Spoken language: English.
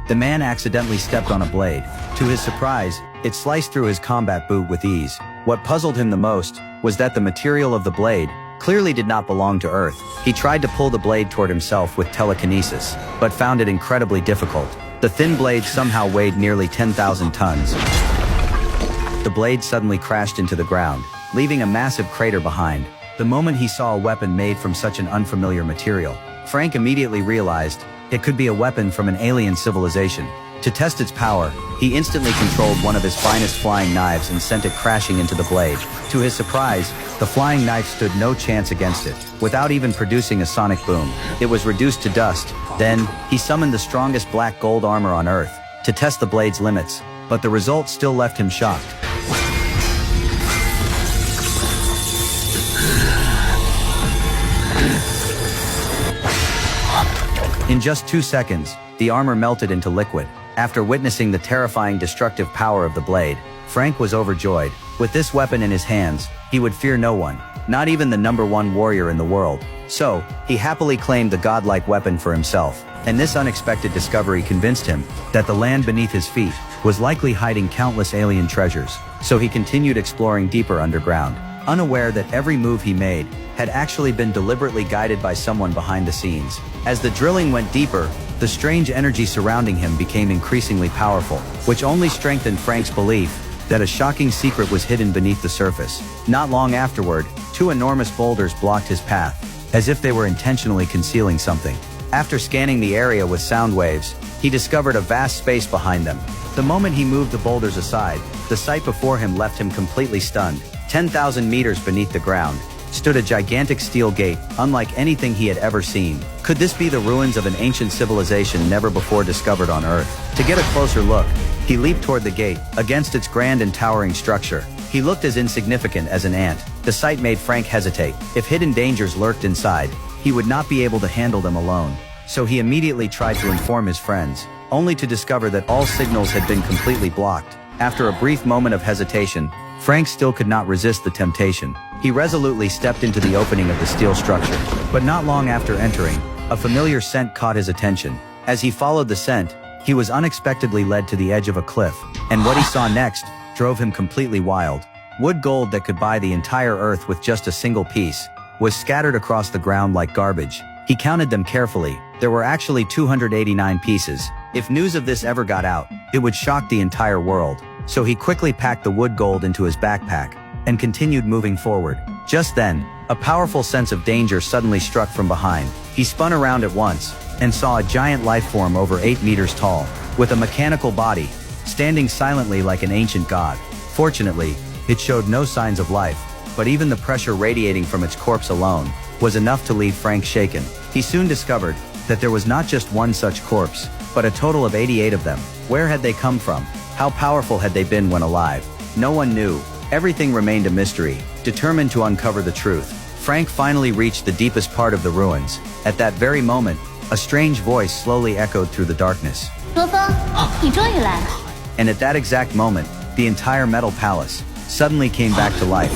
the man accidentally stepped on a blade. To his surprise, it sliced through his combat boot with ease. What puzzled him the most was that the material of the blade clearly did not belong to Earth. He tried to pull the blade toward himself with telekinesis, but found it incredibly difficult. The thin blade somehow weighed nearly 10,000 tons. The blade suddenly crashed into the ground, leaving a massive crater behind. The moment he saw a weapon made from such an unfamiliar material, Frank immediately realized it could be a weapon from an alien civilization. To test its power, he instantly controlled one of his finest flying knives and sent it crashing into the blade. To his surprise, the flying knife stood no chance against it. Without even producing a sonic boom, it was reduced to dust. Then, he summoned the strongest black gold armor on Earth to test the blade's limits, but the result still left him shocked. In just 2 seconds, the armor melted into liquid. After witnessing the terrifying destructive power of the blade, Frank was overjoyed. With this weapon in his hands, he would fear no one, not even the #1 warrior in the world. So, he happily claimed the godlike weapon for himself, and this unexpected discovery convinced him that the land beneath his feet was likely hiding countless alien treasures. So he continued exploring deeper underground, unaware that every move he made had actually been deliberately guided by someone behind the scenes. As the drilling went deeper, the strange energy surrounding him became increasingly powerful, which only strengthened Frank's belief that a shocking secret was hidden beneath the surface. Not long afterward, 2 enormous boulders blocked his path, as if they were intentionally concealing something. After scanning the area with sound waves, he discovered a vast space behind them. The moment he moved the boulders aside, the sight before him left him completely stunned. 10,000 meters beneath the ground stood a gigantic steel gate, unlike anything he had ever seen. Could this be the ruins of an ancient civilization never before discovered on Earth? To get a closer look, he leaped toward the gate. Against its grand and towering structure, he looked as insignificant as an ant. The sight made Frank hesitate. If hidden dangers lurked inside, he would not be able to handle them alone. So he immediately tried to inform his friends, only to discover that all signals had been completely blocked. After a brief moment of hesitation, Frank still could not resist the temptation. He resolutely stepped into the opening of the steel structure. But not long after entering, a familiar scent caught his attention. As he followed the scent, he was unexpectedly led to the edge of a cliff, and what he saw next drove him completely wild. Wood gold that could buy the entire Earth with just a single piece was scattered across the ground like garbage. He counted them carefully. There were actually 289 pieces. If news of this ever got out, it would shock the entire world. So he quickly packed the wood gold into his backpack and continued moving forward. Just then, a powerful sense of danger suddenly struck from behind. He spun around at once and saw a giant life form over 8 meters tall, with a mechanical body, standing silently like an ancient god. Fortunately, it showed no signs of life, but even the pressure radiating from its corpse alone was enough to leave Frank shaken. He soon discovered that there was not just one such corpse, but a total of 88 of them. Where had they come from? How powerful had they been when alive? No one knew. Everything remained a mystery. Determined to uncover the truth, Frank finally reached the deepest part of the ruins. At that very moment, a strange voice slowly echoed through the darkness. 罗峰，你终于来了。 And at that exact moment, the entire metal palace suddenly came back to life.